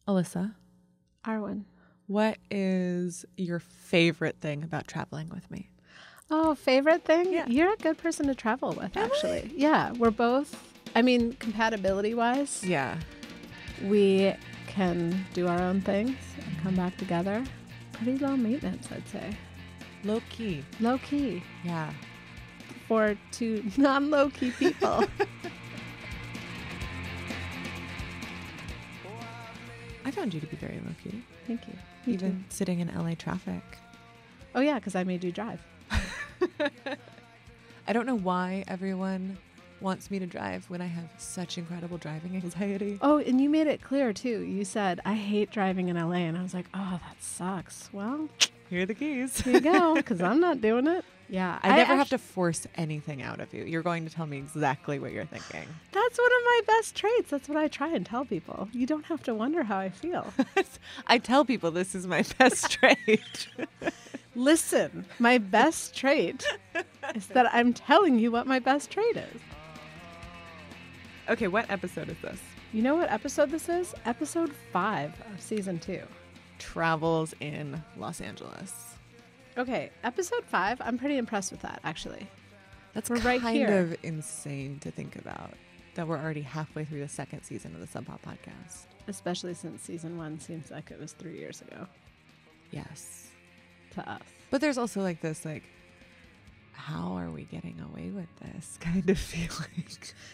Alyssa, Arwen. what is your favorite thing about traveling with me? Oh, favorite thing? Yeah. You're a good person to travel with, actually. Yeah, we're both, compatibility-wise, Yeah. we can do our own things and come back together. Pretty low maintenance, I'd say. Low key. Low key Yeah. for two non-low key people. I found you to be very low key. Thank you. Even sitting in LA traffic. Oh, yeah, because I made you drive. I don't know why everyone wants me to drive when I have such incredible driving anxiety. Oh, and you made it clear, too. You said, I hate driving in LA. And I was like, oh, that sucks. Well, Here are the keys. here you go, because I'm not doing it. Yeah. I never have to force anything out of you. You're going to tell me exactly what you're thinking. That's one of my best traits. That's what I try and tell people. You don't have to wonder how I feel. I tell people this is my best trait. Listen, my best trait is that I'm telling you what my best trait is. Okay, what episode is this? You know what episode this is? Episode 5 of season 2. Travels in Los Angeles. Okay, episode 5, I'm pretty impressed with that, actually. That's We're right kind here. of insane to think about, that we're already halfway through the second season of the Sub Pop podcast. Especially since season 1 seems like it was 3 years ago Yes. to us. But there's also like this, like, how are we getting away with this kind of feeling?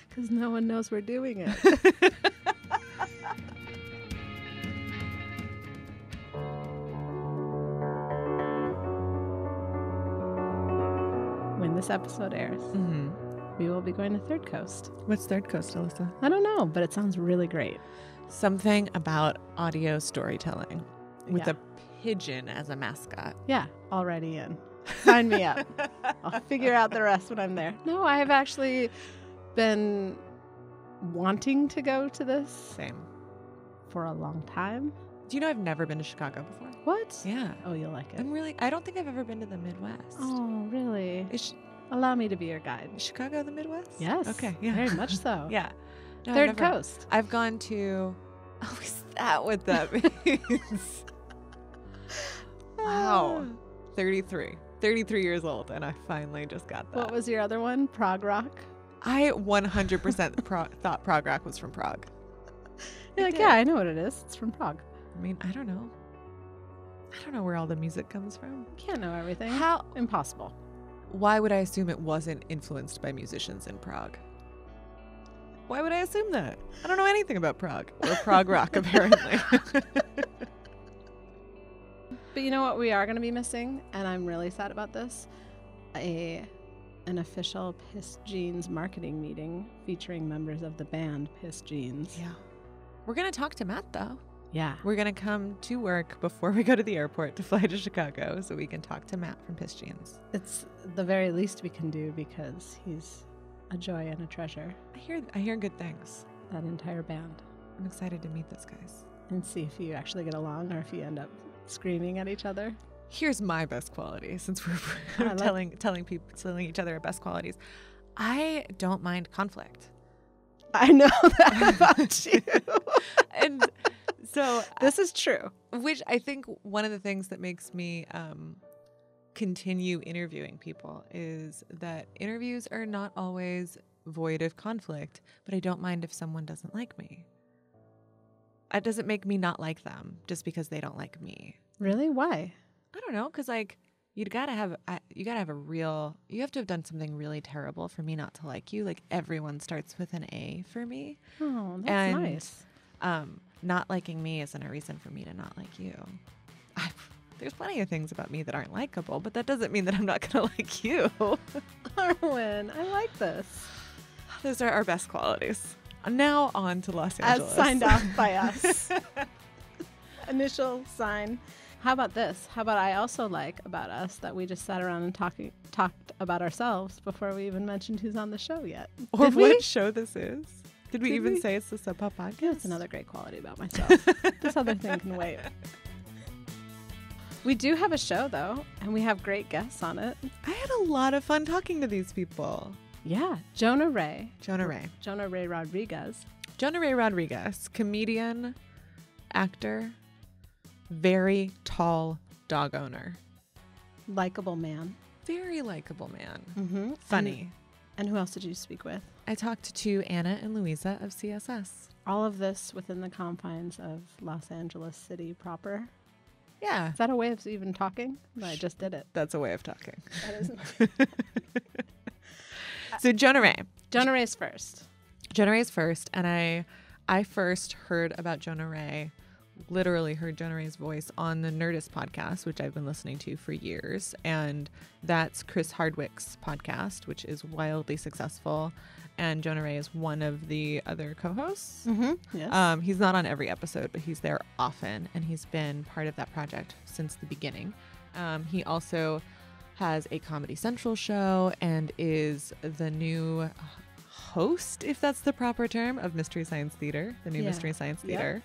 Because no one knows we're doing it. When this episode airs, we will be going to Third Coast. What's Third Coast, Alyssa? I don't know, but it sounds really great. Something about audio storytelling with Yeah. a pigeon as a mascot. Yeah, already in. Sign me up. I'll figure out the rest when I'm there. No, I have actually been wanting to go to this Same. for a long time. Do you know I've never been to Chicago before? What? Yeah. Oh, you'll like it. I don't think I've ever been to the Midwest. Oh, really? Is Allow me to be your guide. Chicago the Midwest? Yes. Okay. Yeah. Very much so. Yeah. No, I've Third never- Coast. I've gone to. Oh, is that what that means? Wow. 33. 33 years old, and I finally just got that. What was your other one? Prog Rock? I 100% thought prog rock was from Prague. You're like, yeah, I know what it is. It's from Prague. I mean, I don't know. I don't know where all the music comes from. Can't know everything. How? Impossible. Why would I assume it wasn't influenced by musicians in Prague? Why would I assume that? I don't know anything about Prague or prog rock, apparently. But you know what we are going to be missing, and I'm really sad about this? An official Piss Jeans marketing meeting featuring members of the band Piss Jeans. Yeah. We're going to talk to Matt, though. Yeah. We're going to come to work before we go to the airport to fly to Chicago so we can talk to Matt from Piss Jeans. It's the very least we can do because he's a joy and a treasure, I hear good things. that entire band. I'm excited to meet those guys. And see if you actually get along or if you end up screaming at each other. Here's my best quality, since we're I like- telling each other our best qualities. I don't mind conflict. I know that about you. And so This is true. which I think one of the things that makes me continue interviewing people is that interviews are not always void of conflict, but I don't mind if someone doesn't like me. It doesn't make me not like them just because they don't like me. Really? Why? I don't know, because like you have to have done something really terrible for me not to like you. Like everyone starts with an A for me. Oh, that's And nice. Not liking me isn't a reason for me to not like you. There's plenty of things about me that aren't likable, but that doesn't mean that I'm not going to like you. Arwen, I like this. Those are our best qualities. Now on to Los As Angeles. signed off by us. Initial sign. How about this? How about I also like about us that we just sat around and talked about ourselves before we even mentioned who's on the show yet. Or Did what we? show this is. Did we Did even we? say it's the Sub Pop podcast? That's another great quality about myself. This other thing can wait. We do have a show, though, and we have great guests on it. I had a lot of fun talking to these people. Yeah. Jonah Ray Jonah Ray. Rodriguez. Jonah Ray Rodriguez, comedian, actor, very tall dog owner. Likeable man. Very likable man. Mm-hmm. Funny. And who else did you speak with? I talked to Anna and Louisa of CSS. All of this within the confines of Los Angeles City proper. Yeah. Is that a way of even talking? No, I just did it. That's a way of talking. That isn't. So Jonah Ray. Jonah Ray's first. Jonah Ray's first. And I first heard about Jonah Ray, literally heard Jonah Ray's voice on the Nerdist podcast, which I've been listening to for years. And that's Chris Hardwick's podcast, which is wildly successful. And Jonah Ray is one of the other co-hosts. Mm-hmm. Yes. He's not on every episode, but he's there often. And he's been part of that project since the beginning. He also has a Comedy Central show and is the new host, if that's the proper term, of Mystery Science Theater, the new Mystery Science Theater.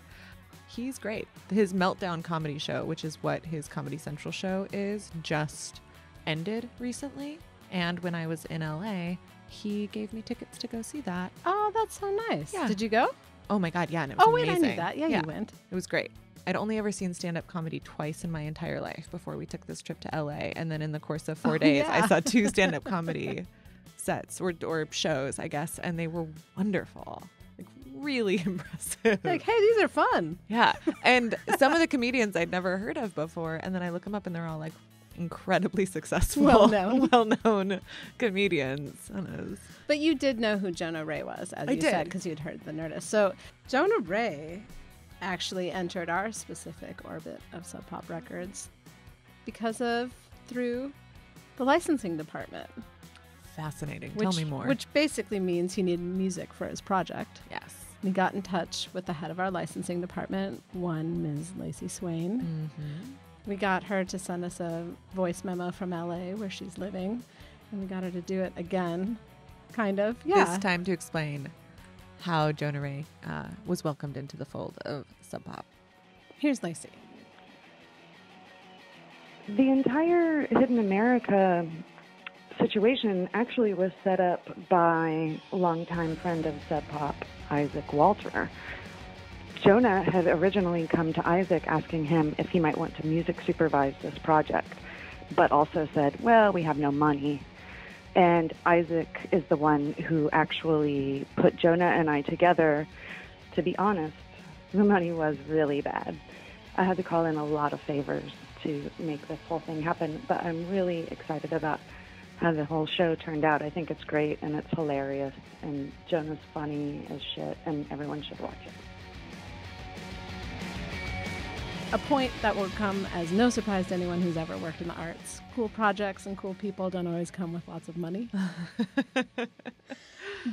He's great. His Meltdown comedy show, which is what his Comedy Central show is, just ended recently. And when I was in LA, he gave me tickets to go see that. Oh, that's so nice. Yeah. Did you go? Oh my God, yeah. And it was amazing. I knew that. Yeah, you went. It was great. I'd only ever seen stand-up comedy twice in my entire life before we took this trip to LA. And then in the course of 4 days, I saw 2 stand-up comedy sets or shows, I guess. And they were wonderful. Like really impressive. Like, hey, these are fun. Yeah. And some of the comedians I'd never heard of before. And then I look them up and they're all like incredibly successful, well-known comedians. But you did know who Jonah Ray was, as you said, because you'd heard the Nerdist. So Jonah Ray actually entered our specific orbit of Sub Pop Records through the licensing department. Fascinating. Tell me more. Which basically means he needed music for his project. Yes. We got in touch with the head of our licensing department, Ms. Lacey Swain. Mm-hmm. We got her to send us a voice memo from LA where she's living, and we got her to do it again, kind of. Yeah. This time to explain how Jonah Ray was welcomed into the fold of Sub Pop. Here's Lacey. The entire Hidden America situation actually was set up by longtime friend of Sub Pop, Isaac Walter. Jonah had originally come to Isaac asking him if he might want to music supervise this project, but also said, well, we have no money. And Isaac is the one who actually put Jonah and I together. To be honest, the money was really bad. I had to call in a lot of favors to make this whole thing happen, but I'm really excited about how the whole show turned out. I think it's great and it's hilarious, and Jonah's funny as shit, and everyone should watch it. A point that will come as no surprise to anyone who's ever worked in the arts. Cool projects and cool people don't always come with lots of money.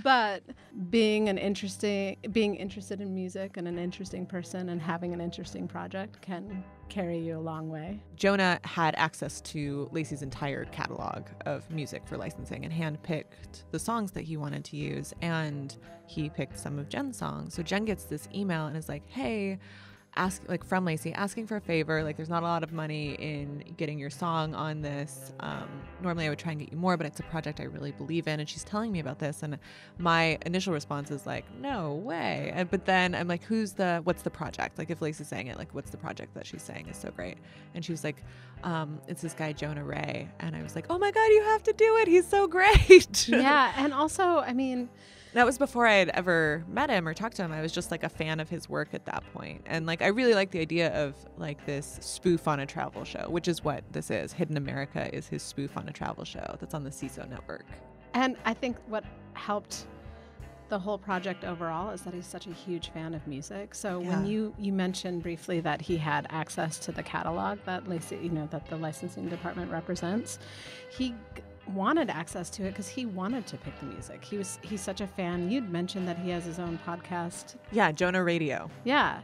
But being interested in music and an interesting person and having an interesting project can carry you a long way. Jonah had access to Lacey's entire catalog of music for licensing and handpicked the songs that he wanted to use, and he picked some of Jen's songs. So Jen gets this email and is like, hey, from Lacey, asking for a favor. Like, there's not a lot of money in getting your song on this. Normally I would try and get you more, but it's a project I really believe in. And she's telling me about this. And my initial response is like, no way. But then I'm like, what's the project? Like, if Lacey's saying it, like, what's the project that she's saying is so great? And she was like, it's this guy, Jonah Ray. And I was like, oh my God, you have to do it. He's so great. Yeah. And also, I mean, that was before I had ever met him or talked to him. I was just like a fan of his work at that point. And like, I really like the idea of like this spoof on a travel show, which is what this is. Hidden America is his spoof on a travel show that's on the CISO network. And I think what helped the whole project overall is that he's such a huge fan of music. So when you mentioned briefly that he had access to the catalog that Lacey, that the licensing department represents, he wanted access to it because he wanted to pick the music. He's such a fan. You'd mentioned that he has his own podcast. Yeah, Jonah Radio. Yeah.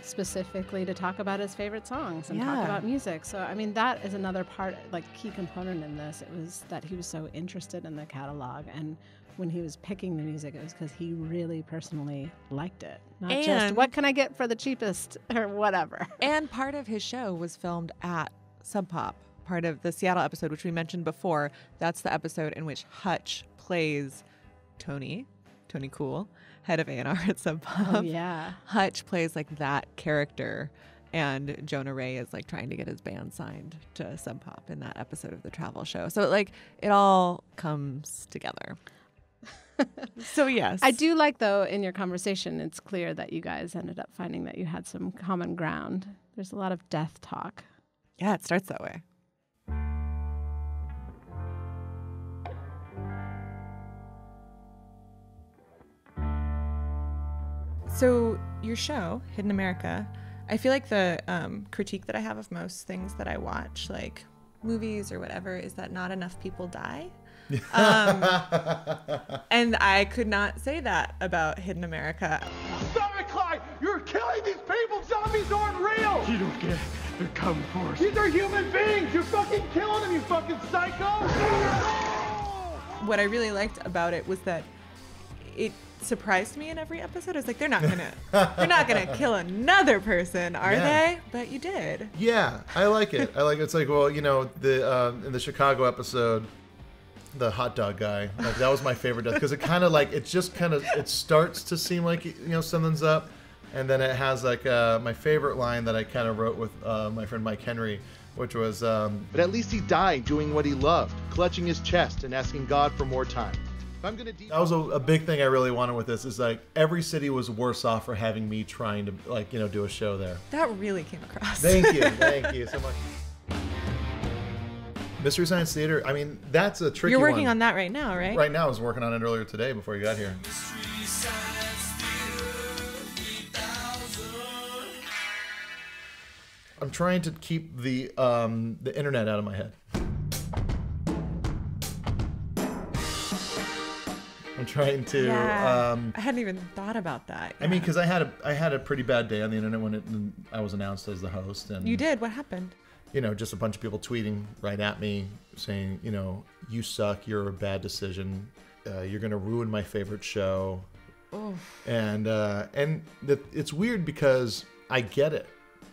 Specifically to talk about his favorite songs and talk about music. So, I mean, that is another part, like key component in this. It was that he was so interested in the catalog, and when he was picking the music, it was because he really personally liked it. Not just, what can I get for the cheapest or whatever. And part of his show was filmed at Sub Pop. Part of the Seattle episode, which we mentioned before, that's the episode in which Hutch plays Tony Tony Cool, head of A&R at Sub Pop. Oh, yeah. Hutch plays like that character, and Jonah Ray is like trying to get his band signed to Sub Pop in that episode of the travel show. So like it all comes together. So yes. I do like, though, in your conversation, it's clear that you guys ended up finding that you had some common ground. There's a lot of death talk. Yeah, it starts that way. So your show, Hidden America, I feel like the critique that I have of most things that I watch, like movies or whatever, is that not enough people die. And I could not say that about Hidden America. Stop it, Clyde! You're killing these people! Zombies aren't real! You don't get it. They're coming for us. These are human beings! You're fucking killing them, you fucking psycho! What I really liked about it was that it surprised me in every episode. I was like, they're not gonna kill another person, are they? But you did. Yeah, I like it. It's like, well, you know, the in the Chicago episode, the hot dog guy, like that was my favorite death, because it kind of like it starts to seem like, you know, something's up, and then it has like my favorite line that I kind of wrote with my friend Mike Henry, which was but at least he died doing what he loved, clutching his chest and asking God for more time. That was a big thing I really wanted with this, is like every city was worse off for having me trying to, like, you know, do a show there. That really came across. Thank you so much. Mystery Science Theater, I mean, that's a tricky one. You're working on that right now, right? Right now. I was working on it earlier today before you got here. I'm trying to keep the internet out of my head. I'm trying to. Yeah. I hadn't even thought about that. Yeah. I mean, because I had a pretty bad day on the internet when I was announced as the host. And you did. What happened? You know, just a bunch of people tweeting right at me saying, you know, you suck. You're a bad decision. You're gonna ruin my favorite show. Oh. And it's weird because I get it.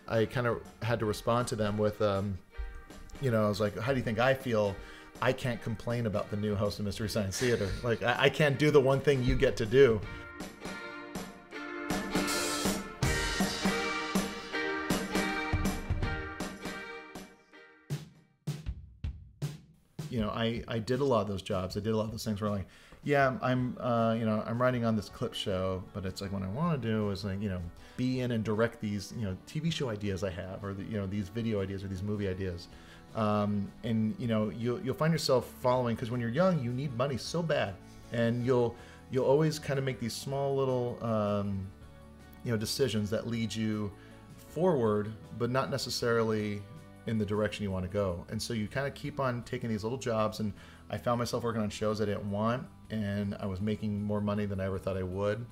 I kind of had to respond to them with, you know, I was like, how do you think I feel? I can't complain about the new host of Mystery Science Theater. Like, I can't do the one thing you get to do. You know, I did a lot of those jobs. I did a lot of those things where, like, yeah, I'm you know, I'm writing on this clip show, but it's like what I want to do is, like, you know, be in and direct these, you know, TV show ideas I have, or you know, these video ideas or these movie ideas. And you know, you'll find yourself following, because when you're young, you need money so bad, and you'll always kind of make these small little you know, decisions that lead you forward, but not necessarily in the direction you want to go. And so you kind of keep on taking these little jobs, and I found myself working on shows I didn't want, and I was making more money than I ever thought I would,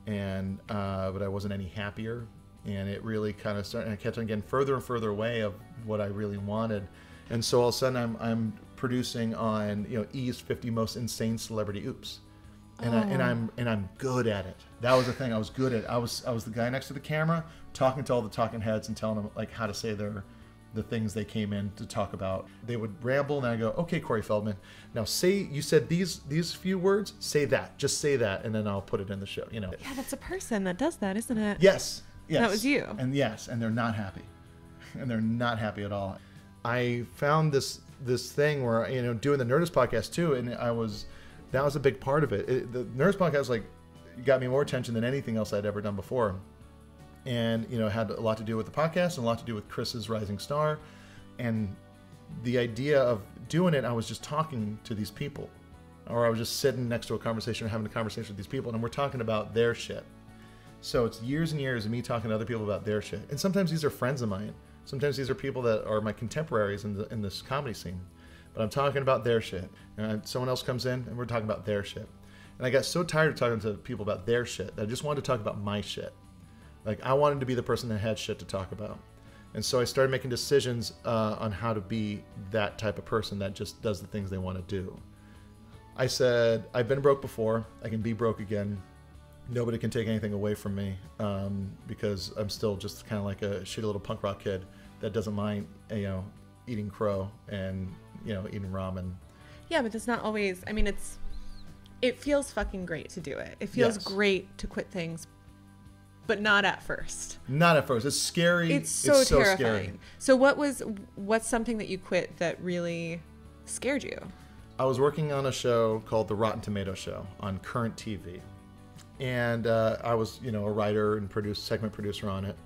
and but I wasn't any happier. And it really kind of started, and I kept on getting further and further away of what I really wanted. And so all of a sudden I'm producing on, you know, E's 50 Most Insane Celebrity Oops. And I'm good at it. That was the thing I was good at. I was the guy next to the camera talking to all the talking heads and telling them, like, how to say the things they came in to talk about. They would ramble, and I go, okay, Corey Feldman, now say, you said these few words, say that, just say that, and then I'll put it in the show, you know. Yeah, that's a person that does that, isn't it? Yes. That was you. And yes, and they're not happy. And they're not happy at all. I found this thing where, you know, doing the Nerdist podcast too, and that was a big part of it. The Nerdist podcast, like, got me more attention than anything else I'd ever done before. And, you know, it had a lot to do with the podcast and a lot to do with Chris's rising star. And the idea of doing it, I was just talking to these people, or I was just sitting next to a conversation or having a conversation with these people, and we're talking about their shit. So it's years and years of me talking to other people about their shit. And sometimes these are friends of mine. Sometimes these are people that are my contemporaries in this comedy scene. But I'm talking about their shit. And someone else comes in, and we're talking about their shit. And I got so tired of talking to people about their shit that I just wanted to talk about my shit. Like, I wanted to be the person that had shit to talk about. And so I started making decisions on how to be that type of person that just does the things they want to do. I said, I've been broke before. I can be broke again. Nobody can take anything away from me, because I'm still just kind of like a shitty little punk rock kid that doesn't mind, you know, eating crow and, you know, eating ramen. Yeah, but that's not always, I mean, it feels fucking great to do it. It feels Yes. great to quit things, but not at first. Not at first. It's scary. It's so terrifying. Scary. So what's something that you quit that really scared you? I was working on a show called The Rotten Tomato Show on Current TV. And I was, a writer and segment producer on it.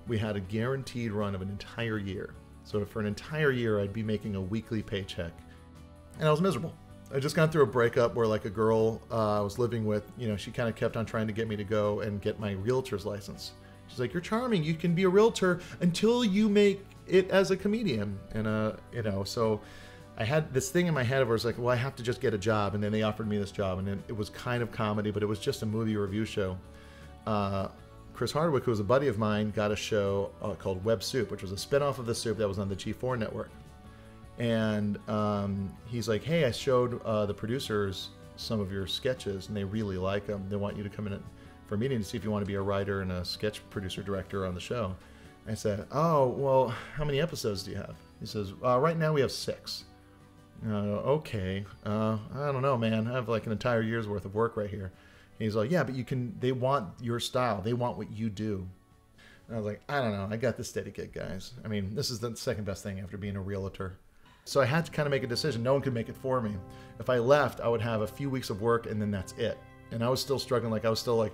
We had a guaranteed run of an entire year. So for an entire year, I'd be making a weekly paycheck. And I was miserable. I just gone through a breakup where like a girl I was living with, she kind of kept on trying to get me to go and get my realtor's license. She's like, you're charming. You can be a realtor until you make it as a comedian. And, so I had this thing in my head where I was like, well, I have to just get a job. And then they offered me this job. And it was kind of comedy, but it was just a movie review show. Chris Hardwick, who was a buddy of mine, got a show called Web Soup, which was a spinoff of The Soup that was on the G4 network. And he's like, hey, I showed the producers some of your sketches, and they really like them. They want you to come in for a meeting to see if you want to be a writer and a sketch producer director on the show. I said, oh, well, how many episodes do you have? He says, right now we have 6. Okay. I don't know, man. I have like an entire year's worth of work right here. And he's like, yeah, but they want your style. They want what you do. And I was like, I don't know. I got this steady gig, guys. I mean, this is the second best thing after being a realtor. So I had to kind of make a decision. No one could make it for me. If I left, I would have a few weeks of work and then that's it. And I was still struggling. Like I was still like,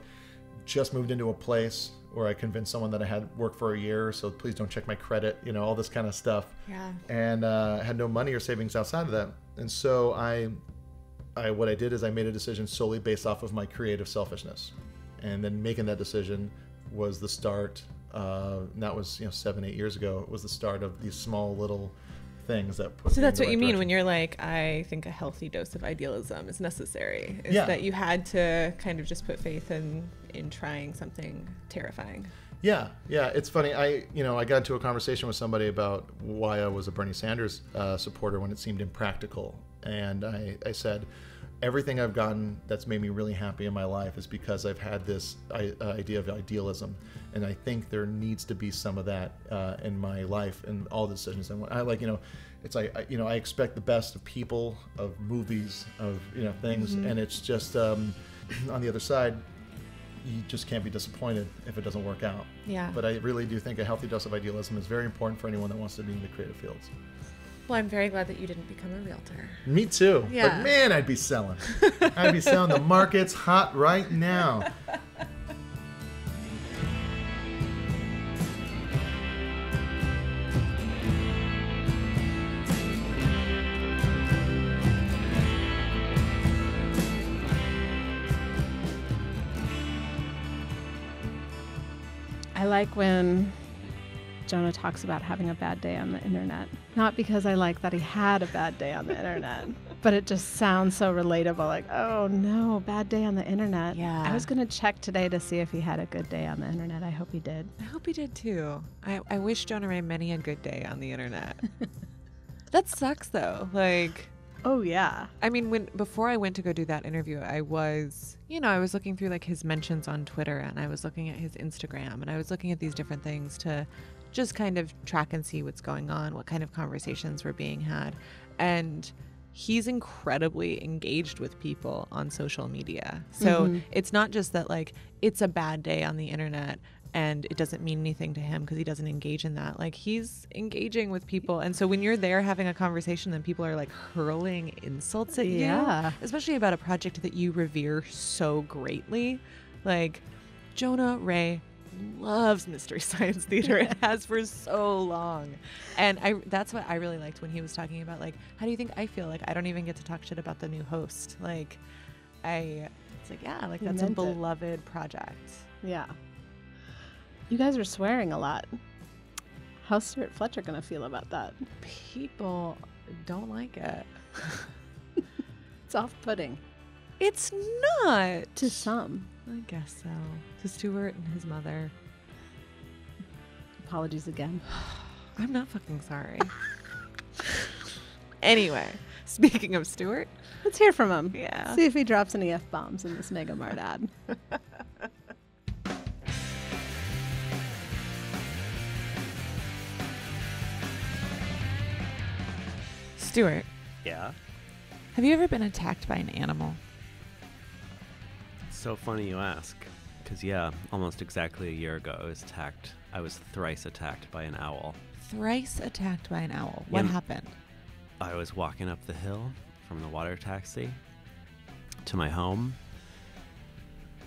just moved into a place where I convinced someone that I had worked for a year, so please don't check my credit, all this kind of stuff. Yeah. And I had no money or savings outside of that. And so what I did is I made a decision solely based off of my creative selfishness. And then making that decision was the start. That was 7-8 years ago. It was the start of these small little things that put So me that's in what the you right mean direction. when you're like, I think a healthy dose of idealism is necessary. Is Yeah. that you had to kind of just put faith in trying something terrifying. Yeah. It's funny. I got into a conversation with somebody about why I was a Bernie Sanders supporter when it seemed impractical. And I said, everything I've gotten that's made me really happy in my life is because I've had this idea of idealism. And I think there needs to be some of that in my life and all the decisions. And I like, it's like, I expect the best of people, of movies, of, things. Mm-hmm. And it's just on the other side, you just can't be disappointed if it doesn't work out. Yeah. But I really do think a healthy dose of idealism is very important for anyone that wants to be in the creative fields. Well, I'm very glad that you didn't become a realtor. Me too. Yeah. But man, I'd be selling. I'd be selling. The market's hot right now. I like when Jonah talks about having a bad day on the internet. Not because I like that he had a bad day on the internet, but it just sounds so relatable. Like, oh no, bad day on the internet. Yeah. I was going to check today to see if he had a good day on the internet. I hope he did. I hope he did too. I wish Jonah Ray many a good day on the internet. That sucks though. Like, Oh yeah. I mean, before I went to go do that interview, I was looking through like his mentions on Twitter, and I was looking at his Instagram, and I was looking at these different things to just kind of track and see what's going on, what kind of conversations were being had. And he's incredibly engaged with people on social media. So it's not just that like it's a bad day on the internet and it doesn't mean anything to him because he doesn't engage in that. Like, he's engaging with people. And so when you're there having a conversation, then people are like hurling insults at you, especially about a project that you revere so greatly. Like, Jonah Ray loves Mystery Science Theater and has for so long. And that's what I really liked when he was talking about, like, how do you think I feel? Like, I don't even get to talk shit about the new host. Like, it's like, yeah, like, that's a beloved project. Yeah. You guys are swearing a lot. How's Stuart Fletcher going to feel about that? People don't like it. It's off-putting. It's not. To some. I guess so. To Stuart and his mother. Apologies again. I'm not fucking sorry. Anyway, speaking of Stuart. Let's hear from him. Yeah. See if he drops any F-bombs in this Mega Mart ad. Stuart, Yeah. have you ever been attacked by an animal? so funny you ask. Because, yeah, almost exactly a year ago, I was thrice attacked by an owl. Thrice attacked by an owl. What happened? I was walking up the hill from the water taxi to my home,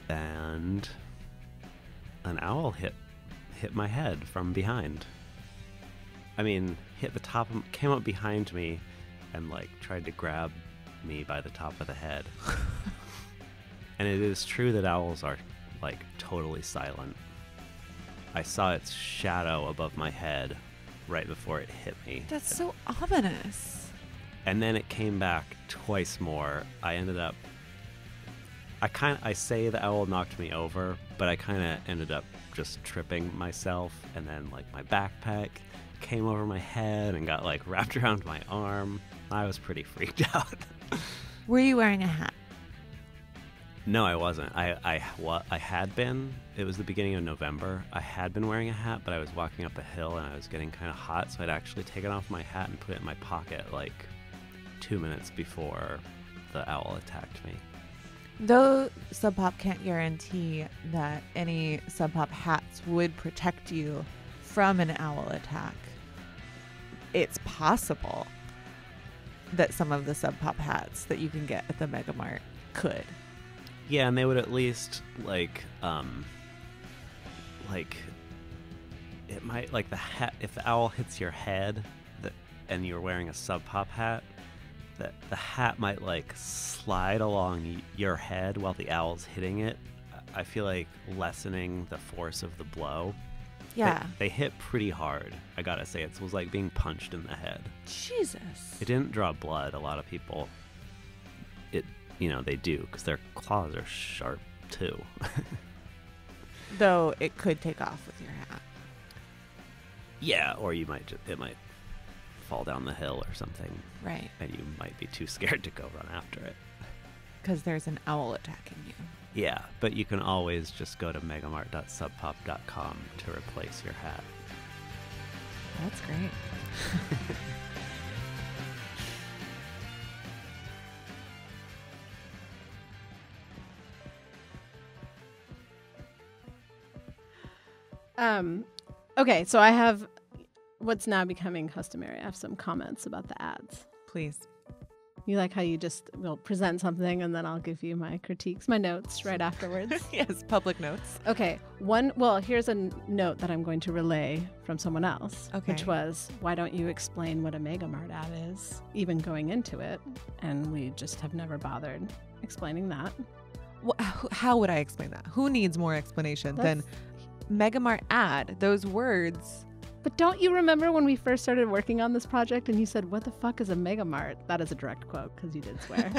and an owl hit my head from behind. I mean, hit the top, came up behind me and like tried to grab me by the top of the head. And it is true that owls are like totally silent. I saw its shadow above my head right before it hit me. That's so ominous. And then it came back twice more. I say the owl knocked me over, but I kind of ended up just tripping myself, and then like my backpack came over my head and got like wrapped around my arm. I was pretty freaked out. Were you wearing a hat? No, I wasn't. I had been. It was the beginning of November. I had been wearing a hat, but I was walking up a hill and I was getting kind of hot, so I'd actually taken off my hat and put it in my pocket like 2 minutes before the owl attacked me. Though Sub Pop can't guarantee that any Sub Pop hats would protect you from an owl attack, it's possible that some of the Sub Pop hats that you can get at the Mega Mart could. Yeah, and they would at least it might, like, the hat, if the owl hits your head and you're wearing a Sub Pop hat, that the hat might like slide along your head while the owl's hitting it. I feel like lessening the force of the blow. Yeah. They hit pretty hard. I gotta say, it was like being punched in the head. Jesus. It didn't draw blood. A lot of people, they do, because their claws are sharp too. Though it could take off with your hat. Yeah, or it might fall down the hill or something. Right. And you might be too scared to go run after it. Because there's an owl attacking you. Yeah, but you can always just go to megamart.subpop.com to replace your hat. That's great. Okay, so I have what's now becoming customary. I have some comments about the ads. Please. You like how you just will present something and then I'll give you my critiques, my notes right afterwards? Yes, public notes. Okay. Here's a note that I'm going to relay from someone else, which was, why don't you explain what a Mega Mart ad is, even going into it? And we just have never bothered explaining that. How would I explain that? Who needs more explanation than Mega Mart ad? Those words. But don't you remember when we first started working on this project and you said, what the fuck is a Mega Mart? That is a direct quote because you did swear.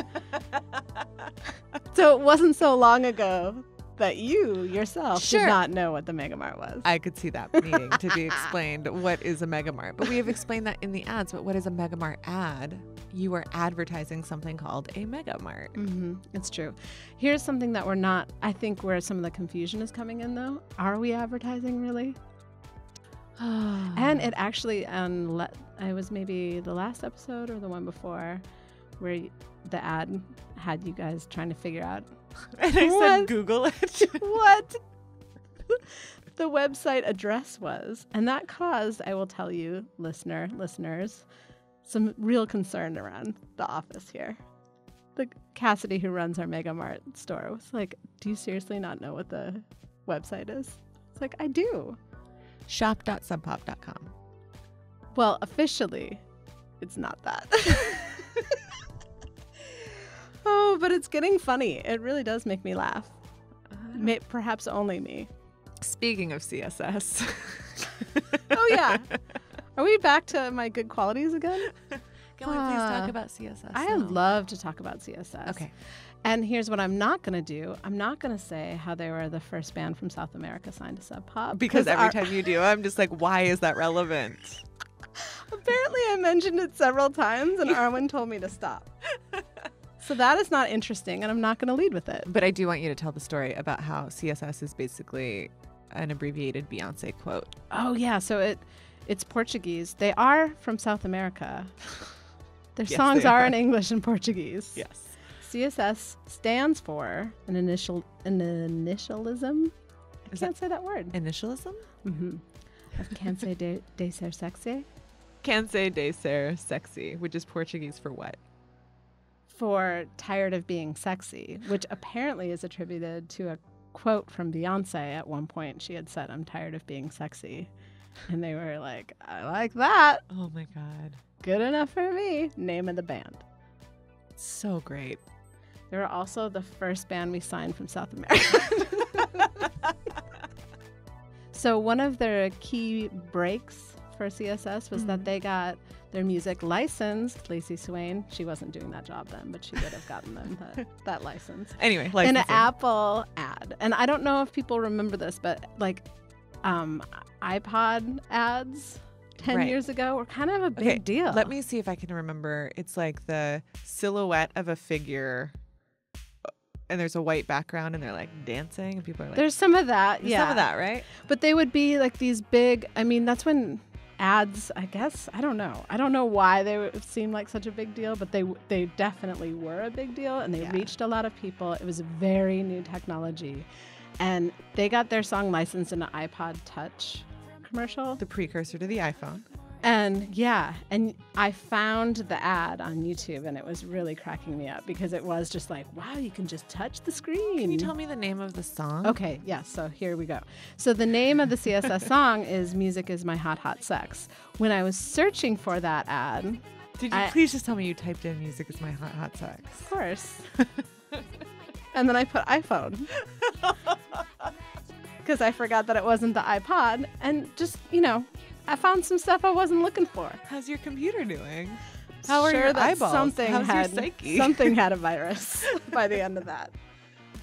So it wasn't so long ago that you yourself did not know what the Mega Mart was. I could see that needing to be explained. What is a Mega Mart? But we have explained that in the ads. But what is a Mega Mart ad? You are advertising something called a Mega Mart. Mm-hmm. It's true. Here's something that we're not, I think where some of the confusion is coming in though. Are we advertising really? And it actually, I was maybe the last episode or the one before where the ad had you guys trying to figure out. And I said, Google it. What the website address was. And that caused, I will tell you, listeners, some real concern around the office here. The Cassidy who runs our Mega Mart store was like, do you seriously not know what the website is? It's like, I do. Shop.subpop.com. Well, officially, it's not that. Oh, but it's getting funny. It really does make me laugh. Perhaps only me. Speaking of CSS. Oh, yeah. Are we back to my good qualities again? Can we please talk about CSS? I love to talk about CSS. Okay. And here's what I'm not going to do. I'm not going to say how they were the first band from South America signed to Sub Pop. Because every time you do, I'm just like, why is that relevant? Apparently I mentioned it several times and Arwen told me to stop. So that is not interesting and I'm not going to lead with it. But I do want you to tell the story about how CSS is basically an abbreviated Beyonce quote. Oh, yeah. So it's Portuguese. They are from South America. Their songs are in English and Portuguese. Yes. CSS stands for an initialism. I can't say that word. Initialism? Mm-hmm. Can't say de ser sexy. Can't say de ser sexy, which is Portuguese for what? For tired of being sexy, which apparently is attributed to a quote from Beyonce at one point. She had said, "I'm tired of being sexy." And they were like, "I like that. Oh my God. Good enough for me." Name of the band. So great. They were also the first band we signed from South America. So one of their key breaks for CSS was that they got their music licensed. Lacey Swain, she wasn't doing that job then, but she would have gotten them that license. Anyway, in licensing. an Apple ad. And I don't know if people remember this, but like iPod ads 10 years ago were kind of a big deal. Let me see if I can remember. It's like the silhouette of a figure and there's a white background and they're like dancing and people are like... There's some of that, yeah. Some of that, right? But they would be like these big, I mean, that's when ads, I guess, I don't know. I don't know why they seemed like such a big deal, but they definitely were a big deal and they reached a lot of people. It was a very new technology. And they got their song licensed in an iPod Touch commercial. The precursor to the iPhone. And yeah, and I found the ad on YouTube and it was really cracking me up because it was just like, wow, you can just touch the screen. Can you tell me the name of the song? Okay, yeah, so here we go. So the name of the CSS song is Music Is My Hot Hot Sex. When I was searching for that ad... Did you please just tell me you typed in Music Is My Hot Hot Sex? Of course. And then I put iPhone. Because I forgot that it wasn't the iPod. And just, you know, I found some stuff I wasn't looking for. How's your computer doing? How are your that eyeballs? How's your psyche? Something had a virus by the end of that.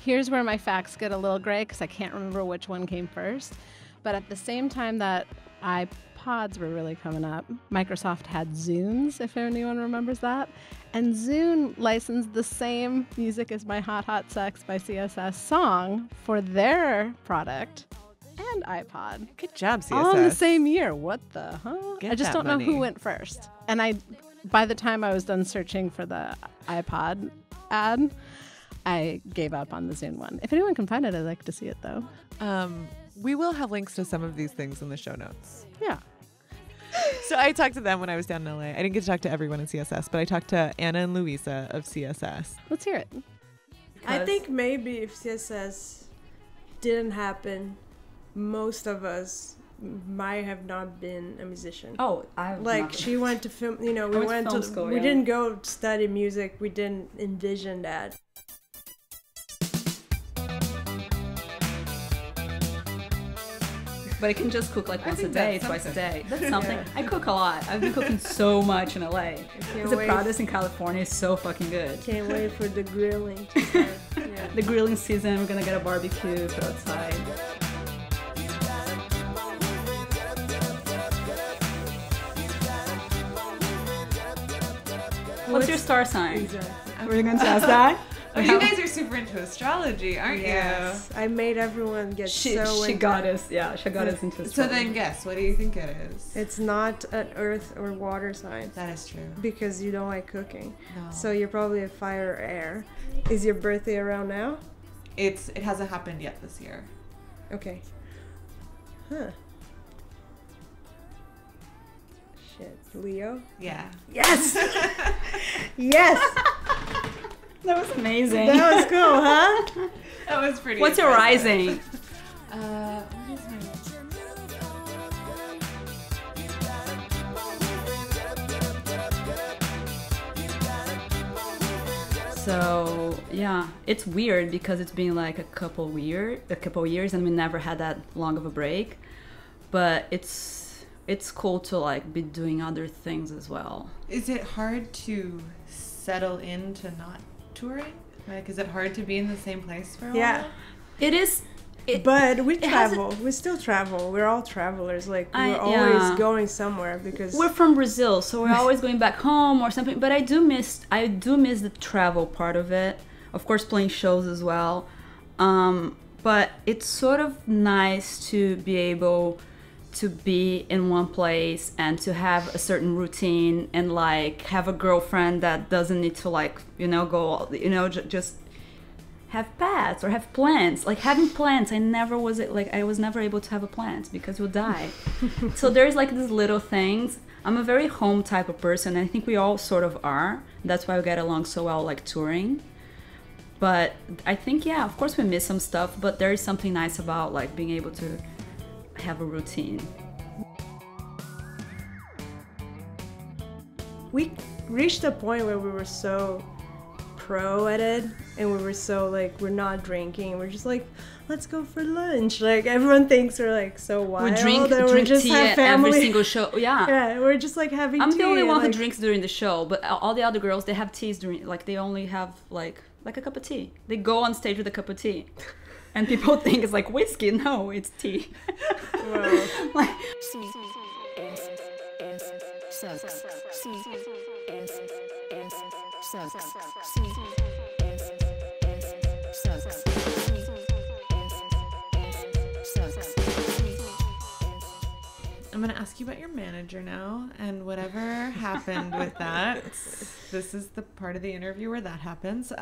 Here's where my facts get a little gray because I can't remember which one came first. But at the same time that iPods were really coming up, Microsoft had Zunes, if anyone remembers that. And Zune licensed the same Music Is My Hot Hot Sex by CSS song for their product and iPod. Good job, CSS. All in the same year. What the huh? Get I just that don't know who money. went first. And by the time I was done searching for the iPod ad, I gave up on the Zune one. If anyone can find it, I'd like to see it though. We will have links to some of these things in the show notes. Yeah. So I talked to them when I was down in LA. I didn't get to talk to everyone in CSS, but I talked to Anna and Louisa of CSS. Let's hear it. I think maybe if CSS didn't happen, most of us might have not been a musician. Oh, I like she went to film. You know, I went to film school, we yeah. didn't go study music. We didn't envision that. But I can just cook like once a day, twice a day. That's something. I cook a lot. I've been cooking so much in LA. Because the produce in California is so fucking good. Can't wait for the grilling to start. Yeah. The grilling season, we're gonna get a barbecue, put outside. What's your star sign? Exactly. Were you going to ask that? You guys are super into astrology, aren't Yes, I made everyone get She into got it. us, yeah, she got us into you? So astrology. then guess, what do you think it is? It's not an earth or water sign That is true. because you don't like cooking. No. So you're probably a fire or air. Is your birthday around now? It hasn't happened yet this year. Okay. Huh. Shit. Leo? Yeah. Yes! Yes! That was amazing. That was cool, huh? That was pretty What's your impressive. rising? What is my... So yeah, it's weird because it's been like a couple years, and we never had that long of a break. But it's cool to like be doing other things as well. Is it hard to settle into not touring? Like, is it hard to be in the same place for a while? It is. But we it has travel. We still travel. We're all travelers. Like, we're Yeah. always going somewhere because... We're from Brazil, so we're always going back home or something. But I do miss the travel part of it. Of course, playing shows as well. But it's sort of nice to be able to be in one place and to have a certain routine and like have a girlfriend that doesn't need to like, you know, go, you know, just have pets or have plants. Like having plants, I was never able to have a plant because you'll die. So there's like these little things. I'm a very home type of person. And I think we all sort of are. That's why we get along so well, like touring. But I think, yeah, of course we miss some stuff, but there is something nice about like being able to have a routine. We reached a point where we were so pro at it, and we were so like, we're not drinking, we're just like, let's go for lunch. Like everyone thinks we're like so wild. We drink just tea have at family. every single show. Yeah, we're just like having tea. I'm the only one like, who drinks during the show, but all the other girls, they have teas during, like they only have like a cup of tea. They go on stage with a cup of tea. And people think it's like whiskey. No, it's tea. Wow. Like, I'm going to ask you about your manager now and whatever happened with that. This is the part of the interview where that happens.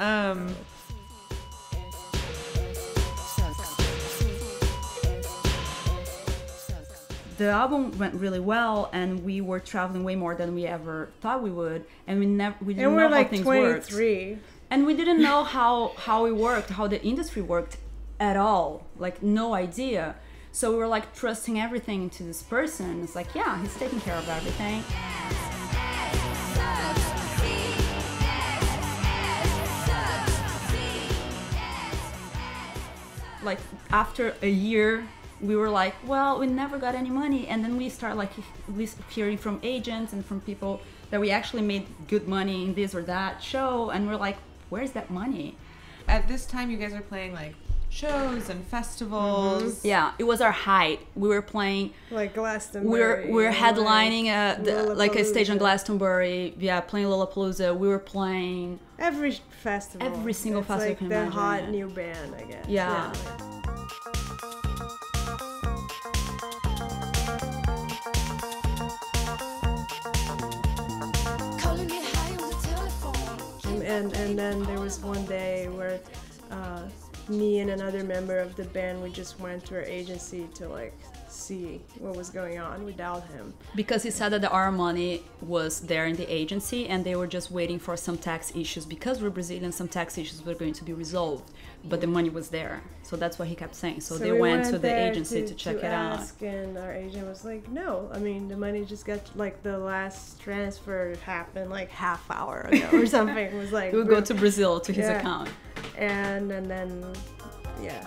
the album went really well, and we were traveling way more than we ever thought we would, and we didn't know how things worked. And we didn't know how it worked, how the industry worked at all, like no idea. So we were like trusting everything to this person. It's like, yeah, he's taking care of everything. Like after a year, we were like, well, we never got any money. And then we start like hearing from agents and from people that we actually made good money in this or that show. And we're like, where's that money? At this time, you guys are playing like shows and festivals. Mm-hmm. Yeah, it was our height. We were playing like Glastonbury. We're headlining like a stage on Glastonbury. Yeah, playing Lollapalooza. We were playing every festival. Every single festival. Like the hot new band, I guess. Yeah. And then there was one day where me and another member of the band, we just went to our agency to like see what was going on without him. Because he said that our money was there in the agency and they were just waiting for some tax issues. Because we're Brazilian, some tax issues were going to be resolved, but the money was there. So that's what he kept saying. So they went to the agency to check it out. And our agent was like, no, I mean, the money just got, like, the last transfer happened like half hour ago or something. It was like, we'll go to Brazil to his account. And then, yeah.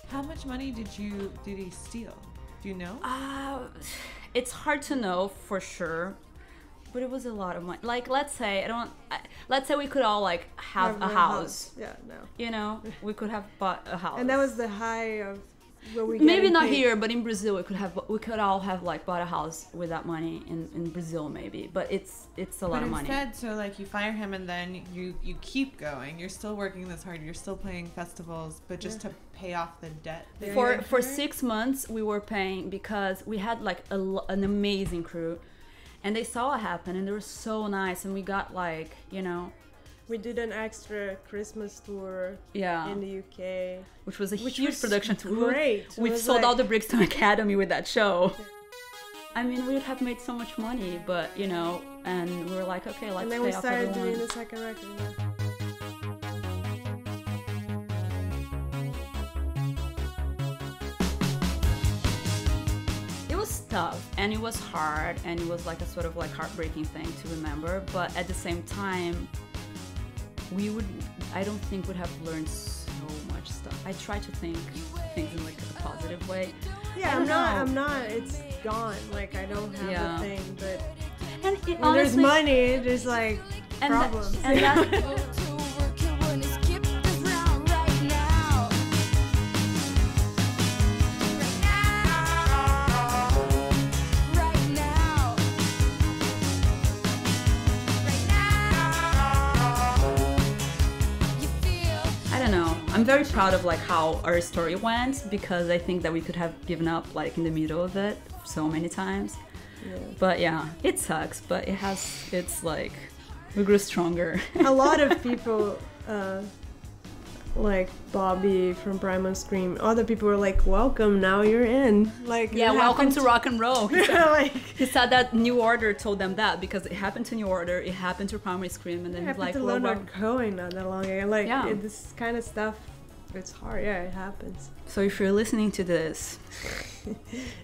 How much money did he steal? Do you know? It's hard to know for sure, but it was a lot of money. Like, let's say we could all like have a house. Yeah, no. You know, we could have bought a house. And that was the high of what we maybe not paid. Here, but in Brazil we could all have like bought a house with that money in Brazil maybe. But it's a lot of money. But instead, so like you fire him and then you keep going. You're still working this hard. You're still playing festivals, but just to pay off the debt. For 6 months we were paying because we had like an amazing crew, and they saw what happened and they were so nice, and we got like, you know. We did an extra Christmas tour in the UK. Which was a huge production tour. Great. We sold out the Brixton Academy with that show. I mean, we would have made so much money, but, you know, and we were like, okay, let's pay off everyone. And then we started doing the second record. It was tough, and it was hard, and it was like a sort of like heartbreaking thing to remember, but at the same time, I don't think would have learned so much stuff. I try to think things in like a positive way. Yeah, I'm not, it's gone. Like, I don't have the thing, but and when honestly, there's money, there's like problems. I'm I'm very proud of like how our story went, because I think that we could have given up like in the middle of it so many times. Yeah. But yeah, it sucks, but it's like we grew stronger. A lot of people, like Bobby from Primal Scream, other people were like, welcome, now you're in. Like, yeah, welcome to rock and roll. Like, He said that New Order told them that because it happened to New Order, it happened to Primal Scream, and then I he's happened like, to well, Leonard Cohen not that long ago. Like, Yeah. this kind of stuff, it's hard. Yeah, it happens. so if you're listening to this,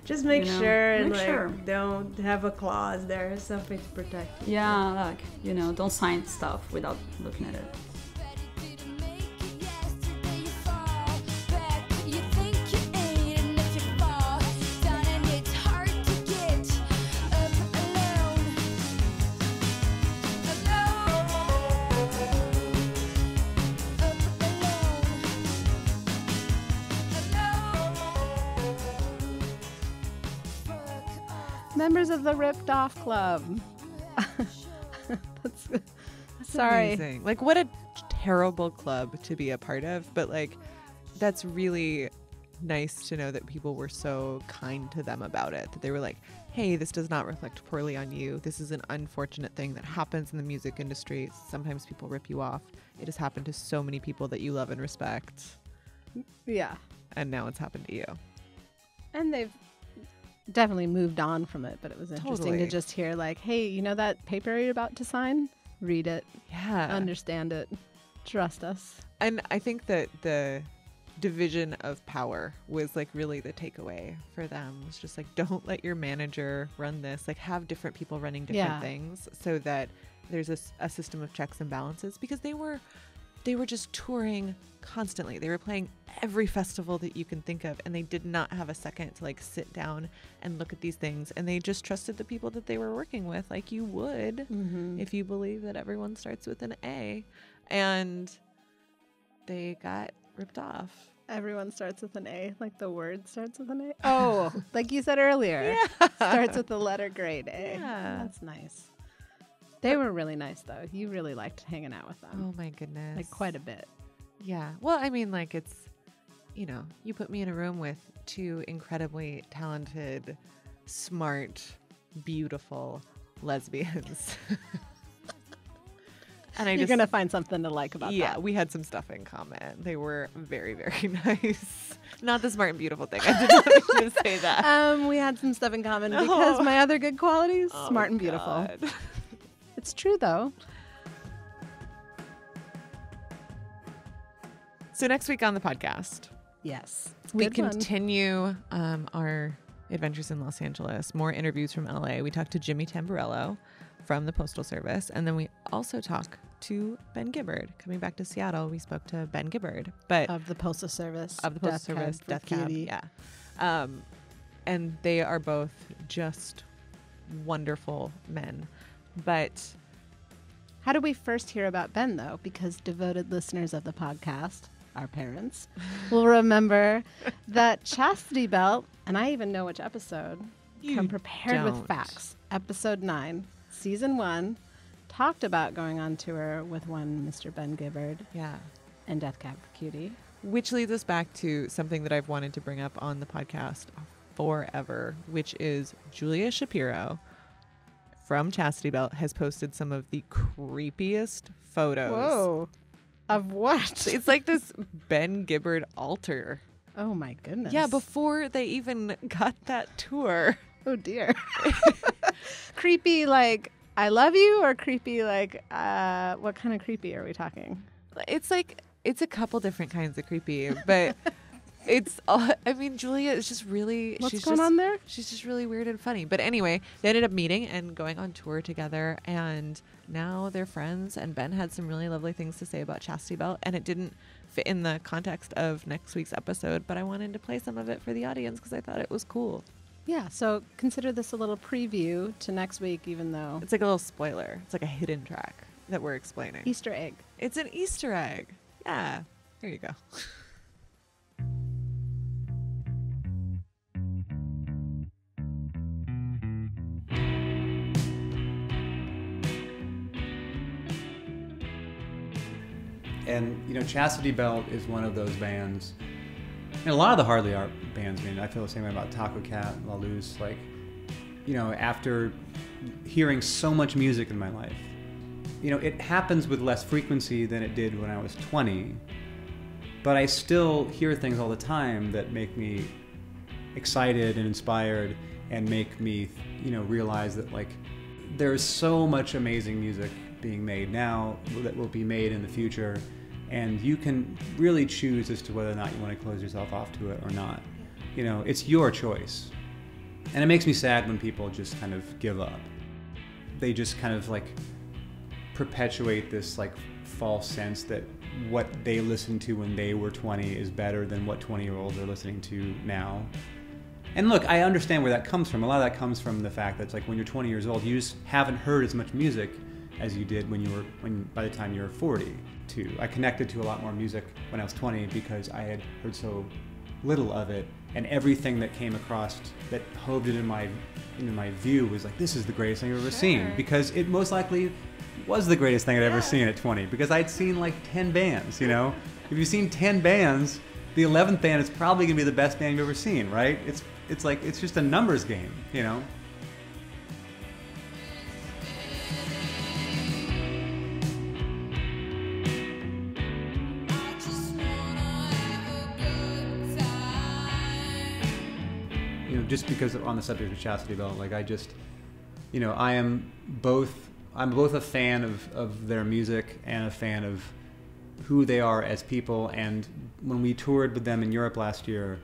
Just make You know, sure and make like sure. don't have a clause there, something to protect you. yeah, like, you know, don't sign stuff without looking at it. Members of the Ripped Off Club. That's sorry. Amazing. Like, what a terrible club to be a part of, but like, that's really nice to know that people were so kind to them about it, that they were like, hey, this does not reflect poorly on you. This is an unfortunate thing that happens in the music industry. Sometimes people rip you off. It has happened to so many people that you love and respect, Yeah. and now it's happened to you. And they've definitely moved on from it, but it was interesting Totally. to just hear like, hey, you know that paper you're about to sign? Read it, Yeah. understand it, trust us. And I think that the division of power was like really the takeaway for them. It's just like, don't let your manager run this. Like, have different people running different Yeah. things so that there's a system of checks and balances, because they were just touring constantly. They were playing every festival that you can think of, and they did not have a second to like sit down and look at these things, and they just trusted the people that they were working with, like you would if you believe that everyone starts with an A. And they got ripped off. Everyone starts with an A, like the word starts with an A. Oh, like you said earlier. Yeah. Starts with the letter grade A. Yeah. That's nice. They were really nice, though. You really liked hanging out with them. Oh my goodness. Like quite a bit. Yeah. Well, I mean, like, it's, you know, you put me in a room with two incredibly talented, smart, beautiful lesbians. And You're going to find something to like about yeah, that. we had some stuff in common. They were very, very nice. Not the smart and beautiful thing. I did not mean to say that. We had some stuff in common because my other good qualities, Oh, smart and beautiful. God. It's true, though. So next week on the podcast, Yes. we Good one. continue our adventures in Los Angeles. More interviews from LA. We talked to Jimmy Tamburello from the Postal Service, and then we also talk to Ben Gibbard. Coming back to Seattle, we spoke to Ben Gibbard, but Of the Postal Service. of the Postal Death Cab Service, for Death Cab, Cutie. yeah. And they are both just wonderful men. But How did we first hear about Ben, though? Because devoted listeners of the podcast, our parents, will remember that Chastity Belt, and I even know which episode, Come Prepared with don't. Facts, episode 9, season 1, talked about going on tour with one Mr. Ben Gibbard yeah, and Death Cab for Cutie. which leads us back to something that I've wanted to bring up on the podcast forever, which is Julia Shapiro from Chastity Belt has posted some of the creepiest photos. Whoa. Of what? It's like this Ben Gibbard altar. Oh, my goodness. Yeah, before they even got that tour. Oh, dear. Creepy, like, I love you, or creepy, like, what kind of creepy are we talking? It's like, it's a couple different kinds of creepy, but it's all, I mean, Julia is just really, What's she's going just, on there? She's just really weird and funny. But anyway, they ended up meeting and going on tour together, and now they're friends, and Ben had some really lovely things to say about Chastity Belt, and it didn't fit in the context of next week's episode, but I wanted to play some of it for the audience because I thought it was cool. Yeah, so consider this a little preview to next week, even though It's like a little spoiler. It's like a hidden track that we're explaining. Easter egg. It's an Easter egg. Yeah. Here you go. And, you know, Chastity Belt is one of those bands. And a lot of the Hardly Art bands, I mean, I feel the same way about Taco Cat, La Luz. Like, you know, after hearing so much music in my life, you know, it happens with less frequency than it did when I was 20. But I still hear things all the time that make me excited and inspired and make me, you know, realize that, like, there's so much amazing music being made now that will be made in the future, and you can really choose as to whether or not you want to close yourself off to it or not. You know, it's your choice. And it makes me sad when people just kind of give up. They just kind of like perpetuate this like false sense that what they listened to when they were 20 is better than what 20-year-olds are listening to now. And look, I understand where that comes from. A lot of that comes from the fact that it's like when you're 20 years old, you just haven't heard as much music as you did by the time you were 40. I connected to a lot more music when I was 20 because I had heard so little of it, and everything that came across that hoved it in my view was like, this is the greatest thing I've ever seen, because it most likely was the greatest thing I'd ever seen at 20, because I'd seen like 10 bands, you know? If you've seen 10 bands, the 11th band is probably gonna be the best band you've ever seen, right? It's like, it's just a numbers game, you know? Just because on the subject of Chastity Belt, like I just, you know, I'm both a fan of their music and a fan of who they are as people. And when we toured with them in Europe last year,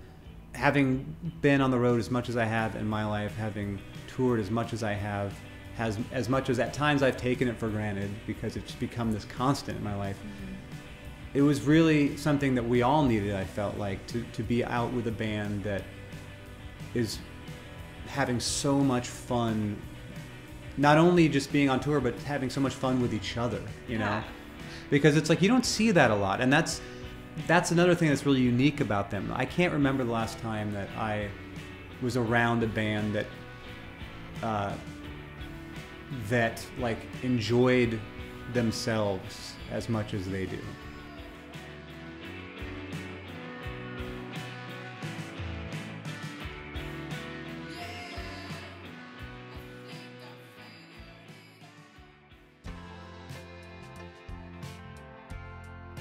having been on the road as much as I have in my life, having toured as much as I have, as much as at times I've taken it for granted because it's become this constant in my life. It was really something that we all needed, I felt like, to be out with a band that is having so much fun, not only just being on tour, but having so much fun with each other, you know? Because it's like, you don't see that a lot. And that's another thing that's really unique about them. I can't remember the last time that I was around a band that like enjoyed themselves as much as they do.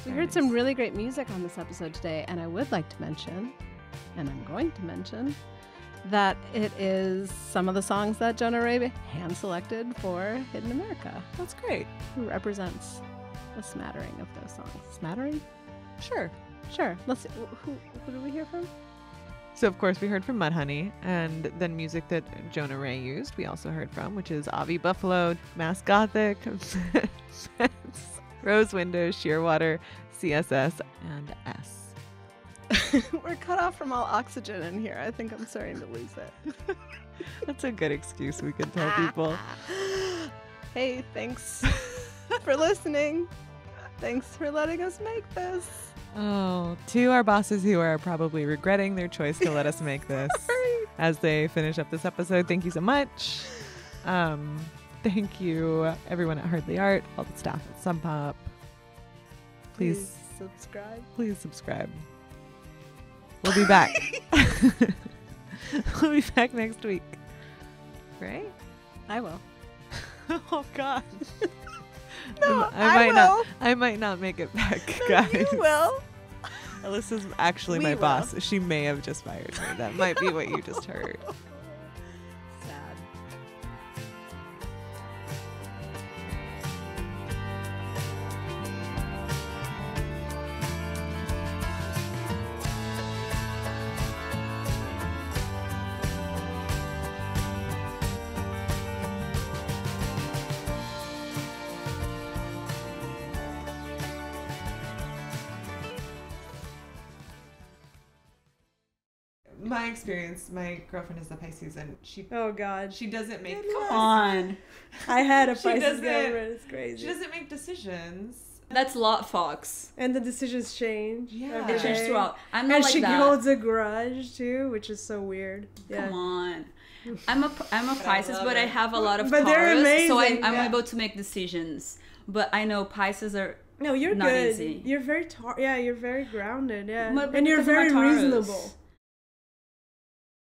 We heard some really great music on this episode today, and I would like to mention, and I'm going to mention, that it is some of the songs that Jonah Ray hand-selected for Hidden America. That's great. Who represents a smattering of those songs. Smattering? Sure. Sure. Let's see. Who did we hear from? So, of course, we heard from Mudhoney, and then music that Jonah Ray used we also heard from, which is Avi Buffalo, Mass Gothic, Rose Windows, Shearwater, CSS, and S. We're cut off from all oxygen in here. I think I'm starting to lose it. That's a good excuse we could tell people. Hey, thanks for listening. Thanks for letting us make this. Oh, to our bosses who are probably regretting their choice to let us make this as they finish up this episode, thank you so much. Thank you, everyone at Hardly Art, all the staff at Sub Pop. Please subscribe. Please subscribe. We'll be back. We'll be back next week. Right? I will. Oh, God. No, I might not make it back, guys. You will. Alyssa's actually my boss. She may have just fired me. That might be what you just heard. Sad. My experience, my girlfriend is a Pisces, and she doesn't make Come on. I had a Pisces girlfriend. It's crazy. She doesn't make decisions. That's lot Fox. And the decisions change. Yeah. It changes throughout. I'm not and like she that. holds a grudge too, which is so weird. Yeah. Come on. I'm a Pisces, but I have a lot of But they're Taurus, amazing. so I'm able to make decisions. But I know Pisces are No, you're not good. easy. You're very you're very grounded, yeah. But And you're because of my very Taurus. reasonable.